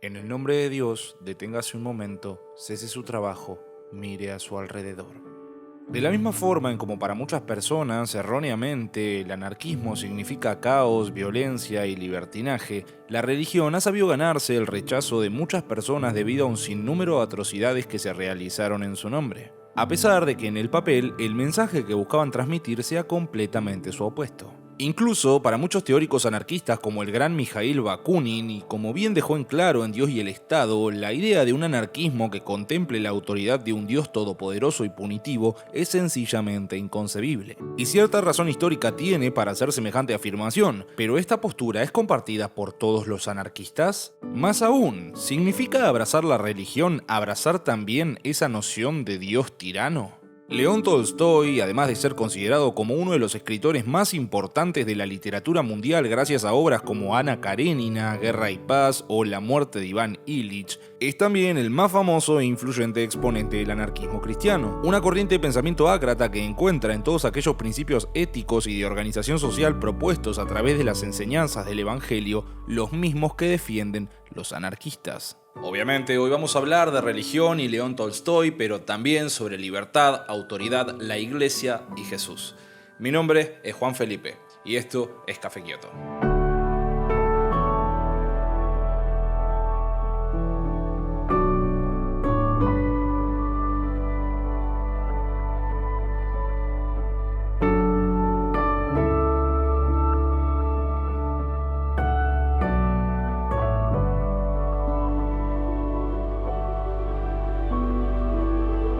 En el nombre de Dios, deténgase un momento, cese su trabajo, mire a su alrededor. De la misma forma en como para muchas personas, erróneamente, el anarquismo significa caos, violencia y libertinaje, la religión ha sabido ganarse el rechazo de muchas personas debido a un sinnúmero de atrocidades que se realizaron en su nombre. A pesar de que en el papel el mensaje que buscaban transmitir sea completamente su opuesto. Incluso para muchos teóricos anarquistas como el gran Mijail Bakunin, y como bien dejó en claro en Dios y el Estado, la idea de un anarquismo que contemple la autoridad de un Dios todopoderoso y punitivo es sencillamente inconcebible. Y cierta razón histórica tiene para hacer semejante afirmación, pero esta postura es compartida por todos los anarquistas. Más aún, ¿significa abrazar la religión abrazar también esa noción de Dios tirano? León Tolstoy, además de ser considerado como uno de los escritores más importantes de la literatura mundial gracias a obras como Ana Karenina, Guerra y Paz o La muerte de Iván Ilich, es también el más famoso e influyente exponente del anarquismo cristiano, una corriente de pensamiento ácrata que encuentra en todos aquellos principios éticos y de organización social propuestos a través de las enseñanzas del Evangelio los mismos que defienden los anarquistas. Obviamente hoy vamos a hablar de religión y León Tolstoy, pero también sobre libertad, autoridad, la iglesia y Jesús. Mi nombre es Juan Felipe y esto es Café Kioto.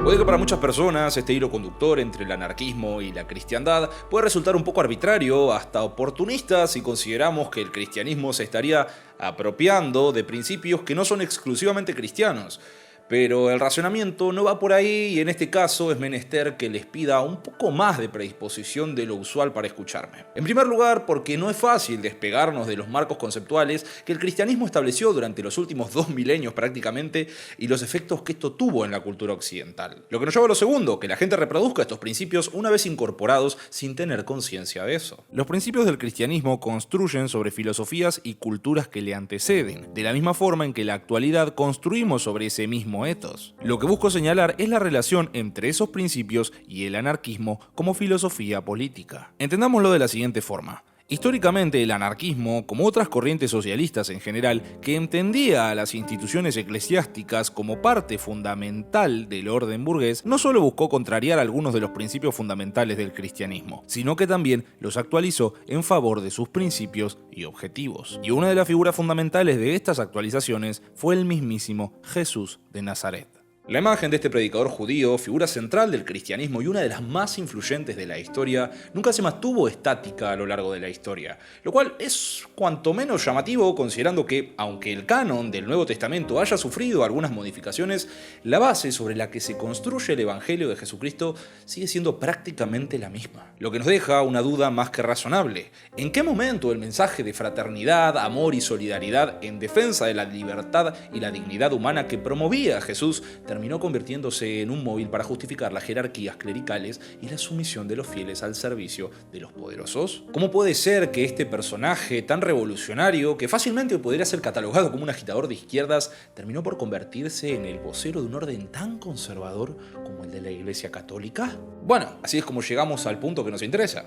Puede que para muchas personas este hilo conductor entre el anarquismo y la cristiandad puede resultar un poco arbitrario, hasta oportunista si consideramos que el cristianismo se estaría apropiando de principios que no son exclusivamente cristianos. Pero el razonamiento no va por ahí y en este caso es menester que les pida un poco más de predisposición de lo usual para escucharme. En primer lugar, porque no es fácil despegarnos de los marcos conceptuales que el cristianismo estableció durante los últimos 2 milenios prácticamente y los efectos que esto tuvo en la cultura occidental. Lo que nos lleva a lo segundo, que la gente reproduzca estos principios una vez incorporados sin tener conciencia de eso. Los principios del cristianismo construyen sobre filosofías y culturas que le anteceden, de la misma forma en que en la actualidad construimos sobre ese mismo etos. Lo que busco señalar es la relación entre esos principios y el anarquismo como filosofía política. Entendámoslo de la siguiente forma. Históricamente el anarquismo, como otras corrientes socialistas en general, que entendía a las instituciones eclesiásticas como parte fundamental del orden burgués, no solo buscó contrariar algunos de los principios fundamentales del cristianismo, sino que también los actualizó en favor de sus principios y objetivos. Y una de las figuras fundamentales de estas actualizaciones fue el mismísimo Jesús de Nazaret. La imagen de este predicador judío, figura central del cristianismo y una de las más influyentes de la historia, nunca se mantuvo estática a lo largo de la historia, lo cual es cuanto menos llamativo considerando que, aunque el canon del Nuevo Testamento haya sufrido algunas modificaciones, la base sobre la que se construye el Evangelio de Jesucristo sigue siendo prácticamente la misma. Lo que nos deja una duda más que razonable. ¿En qué momento el mensaje de fraternidad, amor y solidaridad en defensa de la libertad y la dignidad humana que promovía Jesús terminó convirtiéndose en un móvil para justificar las jerarquías clericales y la sumisión de los fieles al servicio de los poderosos? ¿Cómo puede ser que este personaje tan revolucionario, que fácilmente podría ser catalogado como un agitador de izquierdas, terminó por convertirse en el vocero de un orden tan conservador como el de la Iglesia Católica? Bueno, así es como llegamos al punto que nos interesa.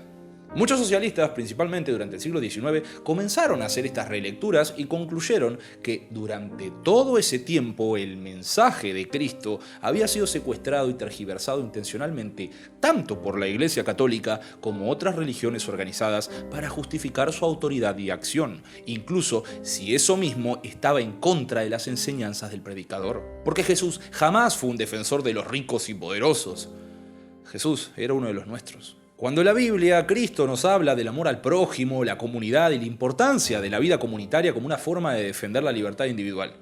Muchos socialistas, principalmente durante el siglo XIX, comenzaron a hacer estas relecturas y concluyeron que durante todo ese tiempo el mensaje de Cristo había sido secuestrado y tergiversado intencionalmente tanto por la Iglesia Católica como otras religiones organizadas para justificar su autoridad y acción, incluso si eso mismo estaba en contra de las enseñanzas del predicador. Porque Jesús jamás fue un defensor de los ricos y poderosos. Jesús era uno de los nuestros. Cuando en la Biblia Cristo nos habla del amor al prójimo, la comunidad y la importancia de la vida comunitaria como una forma de defender la libertad individual,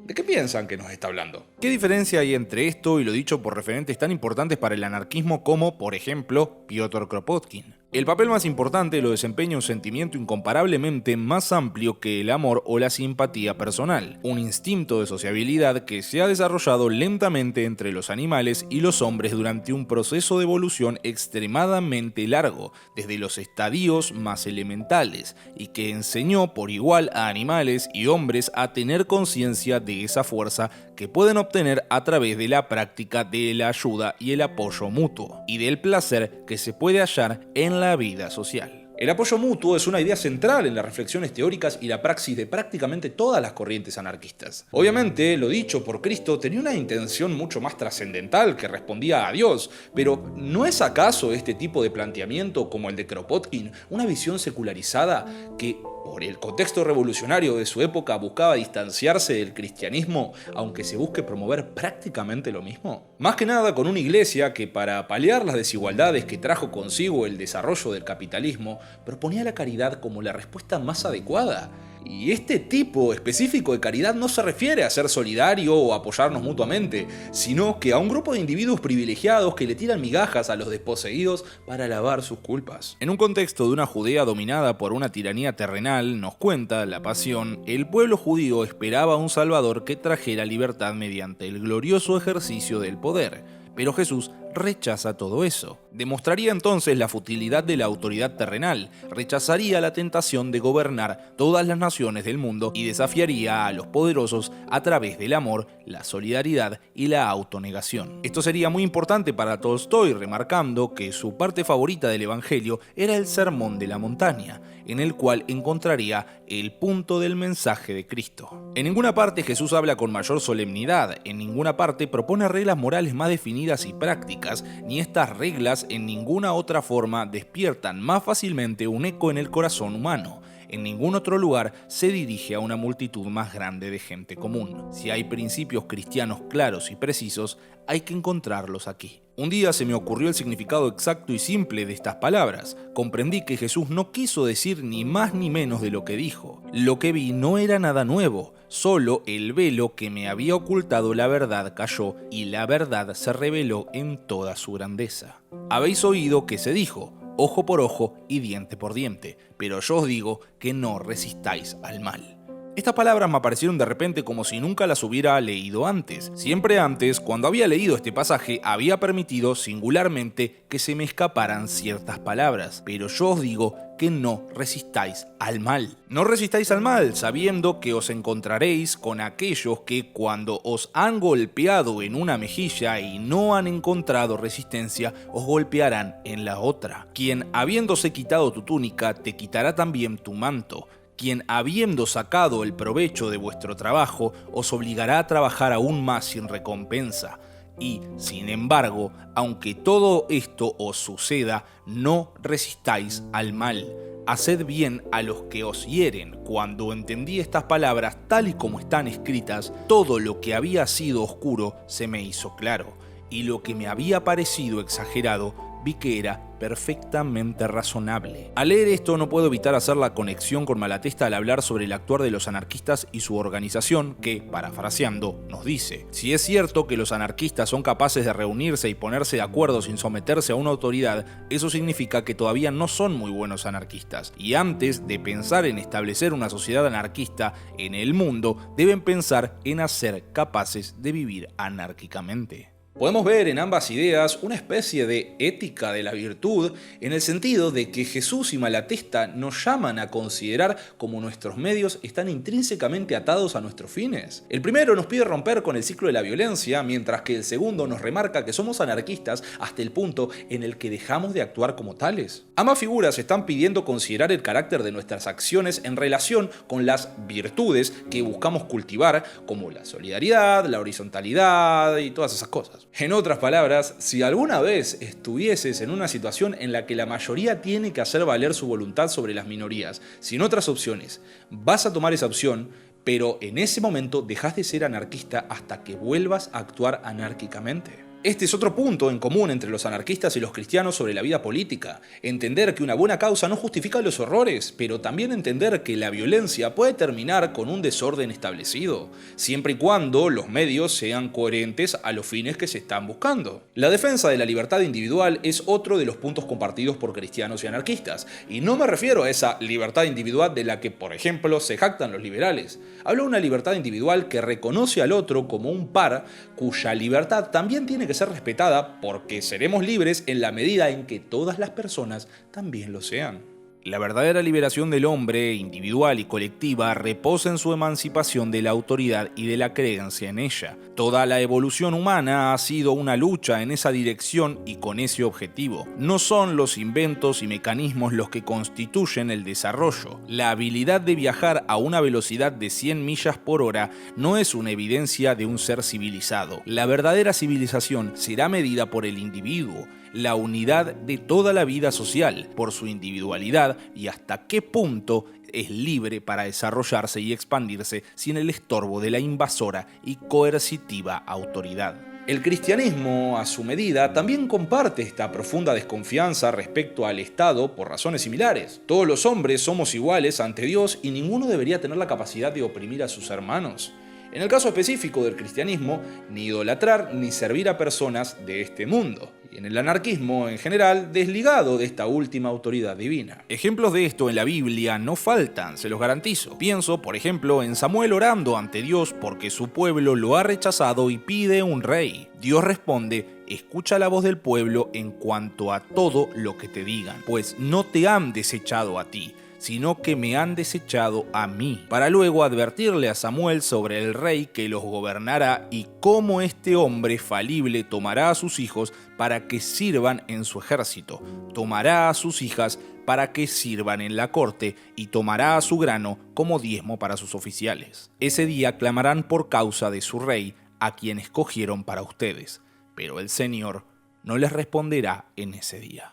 ¿de qué piensan que nos está hablando? ¿Qué diferencia hay entre esto y lo dicho por referentes tan importantes para el anarquismo como, por ejemplo, Piotr Kropotkin? El papel más importante lo desempeña un sentimiento incomparablemente más amplio que el amor o la simpatía personal, un instinto de sociabilidad que se ha desarrollado lentamente entre los animales y los hombres durante un proceso de evolución extremadamente largo, desde los estadios más elementales, y que enseñó por igual a animales y hombres a tener conciencia de esa fuerza que pueden obtener a través de la práctica de la ayuda y el apoyo mutuo, y del placer que se puede hallar en la vida social. El apoyo mutuo es una idea central en las reflexiones teóricas y la praxis de prácticamente todas las corrientes anarquistas. Obviamente, lo dicho por Cristo tenía una intención mucho más trascendental que respondía a Dios, pero ¿no es acaso este tipo de planteamiento como el de Kropotkin una visión secularizada que, por el contexto revolucionario de su época, buscaba distanciarse del cristianismo, aunque se busque promover prácticamente lo mismo? Más que nada con una iglesia que, para paliar las desigualdades que trajo consigo el desarrollo del capitalismo, proponía la caridad como la respuesta más adecuada. Y este tipo específico de caridad no se refiere a ser solidario o apoyarnos mutuamente, sino que a un grupo de individuos privilegiados que le tiran migajas a los desposeídos para lavar sus culpas. En un contexto de una Judea dominada por una tiranía terrenal, nos cuenta La Pasión, el pueblo judío esperaba a un Salvador que trajera libertad mediante el glorioso ejercicio del poder. Pero Jesús rechaza todo eso. Demostraría entonces la futilidad de la autoridad terrenal, rechazaría la tentación de gobernar todas las naciones del mundo y desafiaría a los poderosos a través del amor, la solidaridad y la autonegación. Esto sería muy importante para Tolstoy, remarcando que su parte favorita del Evangelio era el Sermón de la Montaña, en el cual encontraría el punto del mensaje de Cristo. En ninguna parte Jesús habla con mayor solemnidad, en ninguna parte propone reglas morales más definidas y prácticas, ni estas reglas en ninguna otra forma despiertan más fácilmente un eco en el corazón humano. En ningún otro lugar se dirige a una multitud más grande de gente común. Si hay principios cristianos claros y precisos, hay que encontrarlos aquí. Un día se me ocurrió el significado exacto y simple de estas palabras. Comprendí que Jesús no quiso decir ni más ni menos de lo que dijo. Lo que vi no era nada nuevo, solo el velo que me había ocultado la verdad cayó y la verdad se reveló en toda su grandeza. Habéis oído que se dijo: ojo por ojo y diente por diente, pero yo os digo que no resistáis al mal. Estas palabras me aparecieron de repente como si nunca las hubiera leído antes. Siempre antes, cuando había leído este pasaje, había permitido singularmente que se me escaparan ciertas palabras, pero yo os digo que no resistáis al mal. No resistáis al mal, sabiendo que os encontraréis con aquellos que, cuando os han golpeado en una mejilla y no han encontrado resistencia, os golpearán en la otra. Quien, habiéndose quitado tu túnica, te quitará también tu manto. Quien, habiendo sacado el provecho de vuestro trabajo, os obligará a trabajar aún más sin recompensa. Y, sin embargo, aunque todo esto os suceda, no resistáis al mal. Haced bien a los que os hieren. Cuando entendí estas palabras tal y como están escritas, todo lo que había sido oscuro se me hizo claro, y lo que me había parecido exagerado, vi que era perfectamente razonable. Al leer esto no puedo evitar hacer la conexión con Malatesta al hablar sobre el actuar de los anarquistas y su organización que, parafraseando, nos dice: si es cierto que los anarquistas son capaces de reunirse y ponerse de acuerdo sin someterse a una autoridad, eso significa que todavía no son muy buenos anarquistas, y antes de pensar en establecer una sociedad anarquista en el mundo, deben pensar en ser capaces de vivir anárquicamente. Podemos ver en ambas ideas una especie de ética de la virtud, en el sentido de que Jesús y Malatesta nos llaman a considerar cómo nuestros medios están intrínsecamente atados a nuestros fines. El primero nos pide romper con el ciclo de la violencia, mientras que el segundo nos remarca que somos anarquistas hasta el punto en el que dejamos de actuar como tales. Ambas figuras están pidiendo considerar el carácter de nuestras acciones en relación con las virtudes que buscamos cultivar, como la solidaridad, la horizontalidad y todas esas cosas. En otras palabras, si alguna vez estuvieses en una situación en la que la mayoría tiene que hacer valer su voluntad sobre las minorías, sin otras opciones, vas a tomar esa opción, pero en ese momento dejas de ser anarquista hasta que vuelvas a actuar anárquicamente. Este es otro punto en común entre los anarquistas y los cristianos sobre la vida política. Entender que una buena causa no justifica los horrores, pero también entender que la violencia puede terminar con un desorden establecido, siempre y cuando los medios sean coherentes a los fines que se están buscando. La defensa de la libertad individual es otro de los puntos compartidos por cristianos y anarquistas, y no me refiero a esa libertad individual de la que, por ejemplo, se jactan los liberales. Hablo de una libertad individual que reconoce al otro como un par, cuya libertad también tiene que ser respetada porque seremos libres en la medida en que todas las personas también lo sean. La verdadera liberación del hombre, individual y colectiva, reposa en su emancipación de la autoridad y de la creencia en ella. Toda la evolución humana ha sido una lucha en esa dirección y con ese objetivo. No son los inventos y mecanismos los que constituyen el desarrollo. La habilidad de viajar a una velocidad de 100 millas por hora no es una evidencia de un ser civilizado. La verdadera civilización será medida por el individuo, la unidad de toda la vida social, por su individualidad y hasta qué punto es libre para desarrollarse y expandirse sin el estorbo de la invasora y coercitiva autoridad. El cristianismo, a su medida, también comparte esta profunda desconfianza respecto al Estado por razones similares. Todos los hombres somos iguales ante Dios y ninguno debería tener la capacidad de oprimir a sus hermanos. En el caso específico del cristianismo, ni idolatrar ni servir a personas de este mundo. Y en el anarquismo, en general, desligado de esta última autoridad divina. Ejemplos de esto en la Biblia no faltan, se los garantizo. Pienso, por ejemplo, en Samuel orando ante Dios porque su pueblo lo ha rechazado y pide un rey. Dios responde: escucha la voz del pueblo en cuanto a todo lo que te digan, pues no te han desechado a ti, sino que me han desechado a mí, para luego advertirle a Samuel sobre el rey que los gobernará y cómo este hombre falible tomará a sus hijos para que sirvan en su ejército, tomará a sus hijas para que sirvan en la corte y tomará a su grano como diezmo para sus oficiales. Ese día clamarán por causa de su rey, a quien escogieron para ustedes, pero el Señor no les responderá en ese día.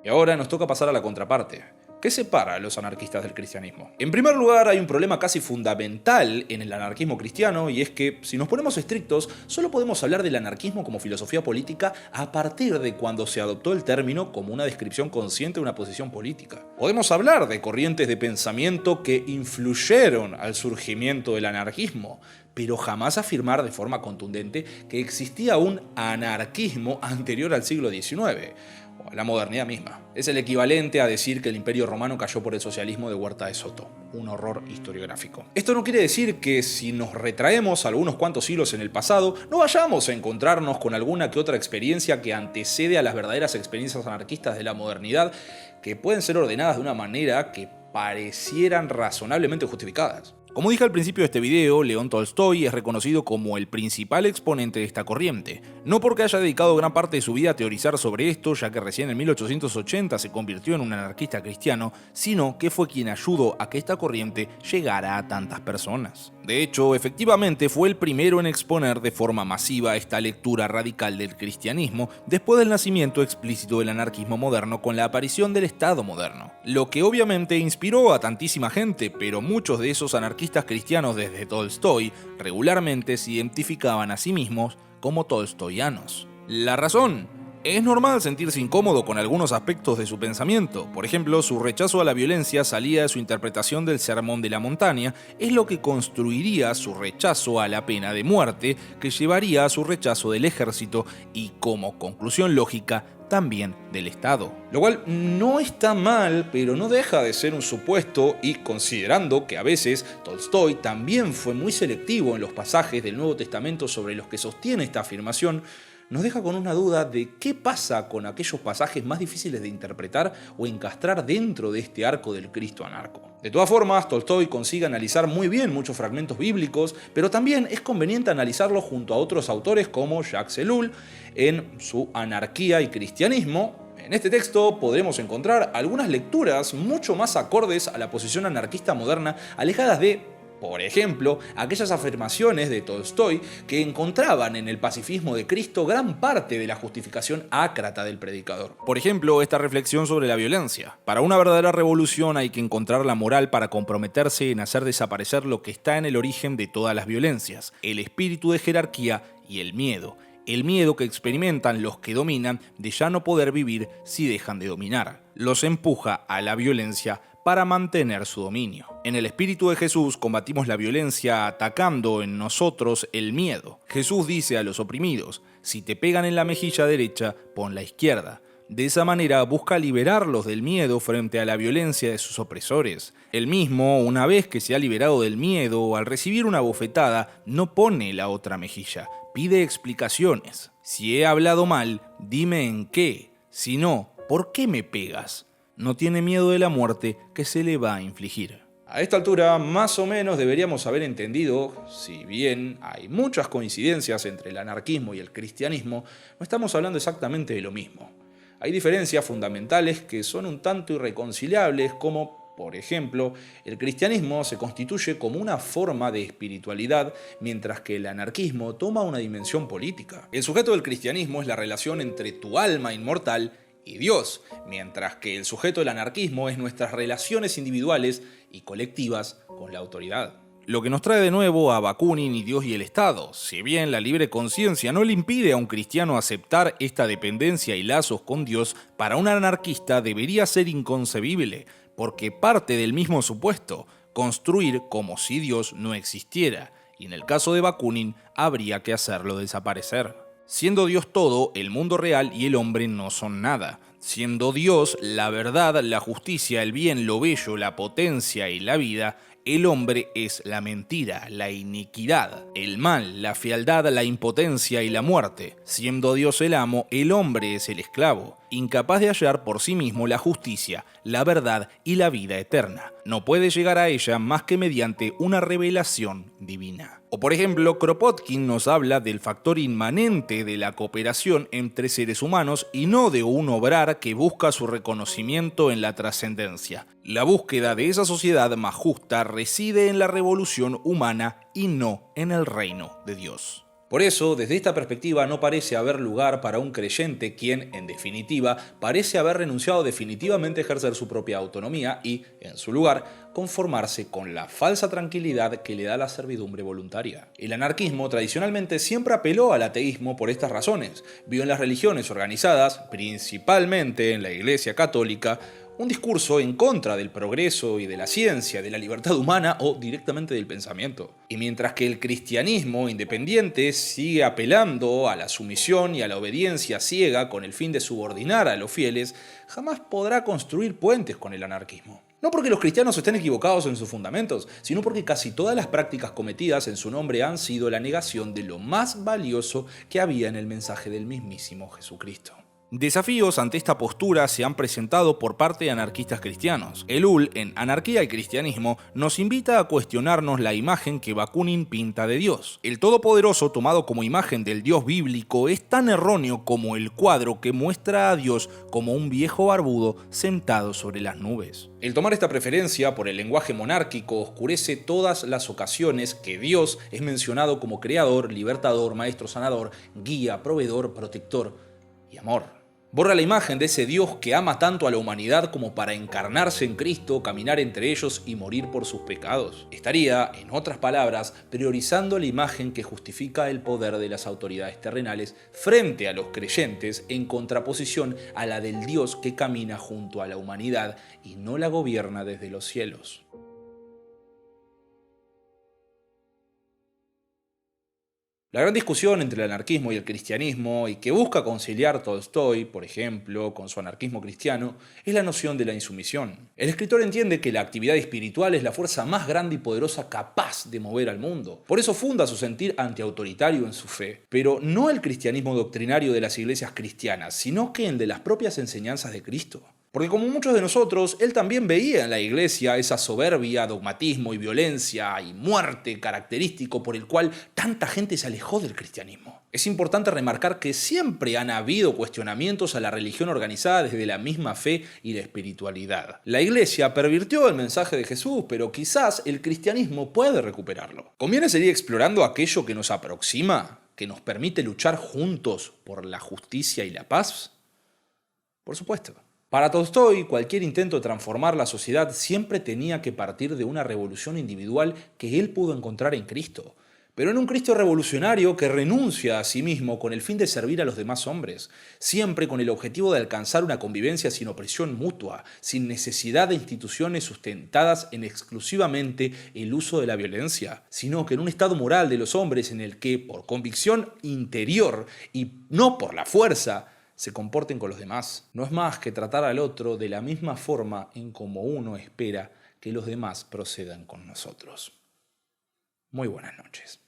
Y ahora nos toca pasar a la contraparte. ¿Qué separa a los anarquistas del cristianismo? En primer lugar, hay un problema casi fundamental en el anarquismo cristiano, y es que, si nos ponemos estrictos, solo podemos hablar del anarquismo como filosofía política a partir de cuando se adoptó el término como una descripción consciente de una posición política. Podemos hablar de corrientes de pensamiento que influyeron al surgimiento del anarquismo, pero jamás afirmar de forma contundente que existía un anarquismo anterior al siglo XIX. O a la modernidad misma. Es el equivalente a decir que el Imperio Romano cayó por el socialismo de Huerta de Soto. Un horror historiográfico. Esto no quiere decir que si nos retraemos algunos cuantos siglos en el pasado, no vayamos a encontrarnos con alguna que otra experiencia que antecede a las verdaderas experiencias anarquistas de la modernidad, que pueden ser ordenadas de una manera que parecieran razonablemente justificadas. Como dije al principio de este video, León Tolstoy es reconocido como el principal exponente de esta corriente. No porque haya dedicado gran parte de su vida a teorizar sobre esto, ya que recién en 1880 se convirtió en un anarquista cristiano, sino que fue quien ayudó a que esta corriente llegara a tantas personas. De hecho, efectivamente fue el primero en exponer de forma masiva esta lectura radical del cristianismo después del nacimiento explícito del anarquismo moderno con la aparición del Estado moderno. Lo que obviamente inspiró a tantísima gente, pero muchos de esos anarquistas cristianos desde Tolstoy regularmente se identificaban a sí mismos como tolstoyanos. La razón: es normal sentirse incómodo con algunos aspectos de su pensamiento. Por ejemplo, su rechazo a la violencia salía de su interpretación del Sermón de la Montaña, es lo que construiría su rechazo a la pena de muerte, que llevaría a su rechazo del ejército y, como conclusión lógica, también del Estado. Lo cual no está mal, pero no deja de ser un supuesto, y considerando que a veces Tolstoy también fue muy selectivo en los pasajes del Nuevo Testamento sobre los que sostiene esta afirmación, nos deja con una duda de qué pasa con aquellos pasajes más difíciles de interpretar o encastrar dentro de este arco del Cristo anarco. De todas formas, Tolstoy consigue analizar muy bien muchos fragmentos bíblicos, pero también es conveniente analizarlos junto a otros autores como Jacques Ellul en su Anarquía y Cristianismo. En este texto podremos encontrar algunas lecturas mucho más acordes a la posición anarquista moderna, alejadas de Por ejemplo, aquellas afirmaciones de Tolstoy que encontraban en el pacifismo de Cristo gran parte de la justificación ácrata del predicador. Por ejemplo, esta reflexión sobre la violencia. Para una verdadera revolución hay que encontrar la moral para comprometerse en hacer desaparecer lo que está en el origen de todas las violencias, el espíritu de jerarquía y el miedo. El miedo que experimentan los que dominan de ya no poder vivir si dejan de dominar. Los empuja a la violencia para mantener su dominio. En el espíritu de Jesús combatimos la violencia atacando en nosotros el miedo. Jesús dice a los oprimidos: si te pegan en la mejilla derecha, pon la izquierda. De esa manera busca liberarlos del miedo frente a la violencia de sus opresores. Él mismo, una vez que se ha liberado del miedo, al recibir una bofetada, no pone la otra mejilla, pide explicaciones. Si he hablado mal, dime en qué. Si no, ¿por qué me pegas? No tiene miedo de la muerte que se le va a infligir. A esta altura, más o menos deberíamos haber entendido, si bien hay muchas coincidencias entre el anarquismo y el cristianismo, no estamos hablando exactamente de lo mismo. Hay diferencias fundamentales que son un tanto irreconciliables, como, por ejemplo, el cristianismo se constituye como una forma de espiritualidad, mientras que el anarquismo toma una dimensión política. El sujeto del cristianismo es la relación entre tu alma inmortal y Dios, mientras que el sujeto del anarquismo es nuestras relaciones individuales y colectivas con la autoridad. Lo que nos trae de nuevo a Bakunin y Dios y el Estado. Si bien la libre conciencia no le impide a un cristiano aceptar esta dependencia y lazos con Dios, para un anarquista debería ser inconcebible, porque parte del mismo supuesto, construir como si Dios no existiera, y en el caso de Bakunin habría que hacerlo desaparecer. Siendo Dios todo, el mundo real y el hombre no son nada. Siendo Dios la verdad, la justicia, el bien, lo bello, la potencia y la vida, el hombre es la mentira, la iniquidad, el mal, la fealdad, la impotencia y la muerte. Siendo Dios el amo, el hombre es el esclavo, incapaz de hallar por sí mismo la justicia, la verdad y la vida eterna. No puede llegar a ella más que mediante una revelación divina. O por ejemplo, Kropotkin nos habla del factor inmanente de la cooperación entre seres humanos y no de un obrar que busca su reconocimiento en la trascendencia. La búsqueda de esa sociedad más justa reside en la revolución humana y no en el reino de Dios. Por eso, desde esta perspectiva, no parece haber lugar para un creyente quien, en definitiva, parece haber renunciado definitivamente a ejercer su propia autonomía y, en su lugar, conformarse con la falsa tranquilidad que le da la servidumbre voluntaria. El anarquismo tradicionalmente siempre apeló al ateísmo por estas razones. Vio en las religiones organizadas, principalmente en la Iglesia Católica, un discurso en contra del progreso y de la ciencia, de la libertad humana o directamente del pensamiento. Y mientras que el cristianismo independiente sigue apelando a la sumisión y a la obediencia ciega con el fin de subordinar a los fieles, jamás podrá construir puentes con el anarquismo. No porque los cristianos estén equivocados en sus fundamentos, sino porque casi todas las prácticas cometidas en su nombre han sido la negación de lo más valioso que había en el mensaje del mismísimo Jesucristo. Desafíos ante esta postura se han presentado por parte de anarquistas cristianos. Ellul, en Anarquía y Cristianismo, nos invita a cuestionarnos la imagen que Bakunin pinta de Dios. El Todopoderoso, tomado como imagen del Dios bíblico, es tan erróneo como el cuadro que muestra a Dios como un viejo barbudo sentado sobre las nubes. El tomar esta preferencia por el lenguaje monárquico oscurece todas las ocasiones que Dios es mencionado como creador, libertador, maestro sanador, guía, proveedor, protector y amor. Borra la imagen de ese Dios que ama tanto a la humanidad como para encarnarse en Cristo, caminar entre ellos y morir por sus pecados. Estaría, en otras palabras, priorizando la imagen que justifica el poder de las autoridades terrenales frente a los creyentes en contraposición a la del Dios que camina junto a la humanidad y no la gobierna desde los cielos. La gran discusión entre el anarquismo y el cristianismo, y que busca conciliar Tolstoy, por ejemplo, con su anarquismo cristiano, es la noción de la insumisión. El escritor entiende que la actividad espiritual es la fuerza más grande y poderosa capaz de mover al mundo. Por eso funda su sentir antiautoritario en su fe, pero no el cristianismo doctrinario de las iglesias cristianas, sino que el de las propias enseñanzas de Cristo. Porque como muchos de nosotros, él también veía en la iglesia esa soberbia, dogmatismo y violencia y muerte característico por el cual tanta gente se alejó del cristianismo. Es importante remarcar que siempre han habido cuestionamientos a la religión organizada desde la misma fe y la espiritualidad. La iglesia pervirtió el mensaje de Jesús, pero quizás el cristianismo puede recuperarlo. ¿Conviene seguir explorando aquello que nos aproxima, que nos permite luchar juntos por la justicia y la paz? Por supuesto. Para Tolstói, cualquier intento de transformar la sociedad siempre tenía que partir de una revolución individual que él pudo encontrar en Cristo, pero en un Cristo revolucionario que renuncia a sí mismo con el fin de servir a los demás hombres, siempre con el objetivo de alcanzar una convivencia sin opresión mutua, sin necesidad de instituciones sustentadas en exclusivamente el uso de la violencia, sino que en un estado moral de los hombres en el que, por convicción interior y no por la fuerza, se comporten con los demás. No es más que tratar al otro de la misma forma en como uno espera que los demás procedan con nosotros. Muy buenas noches.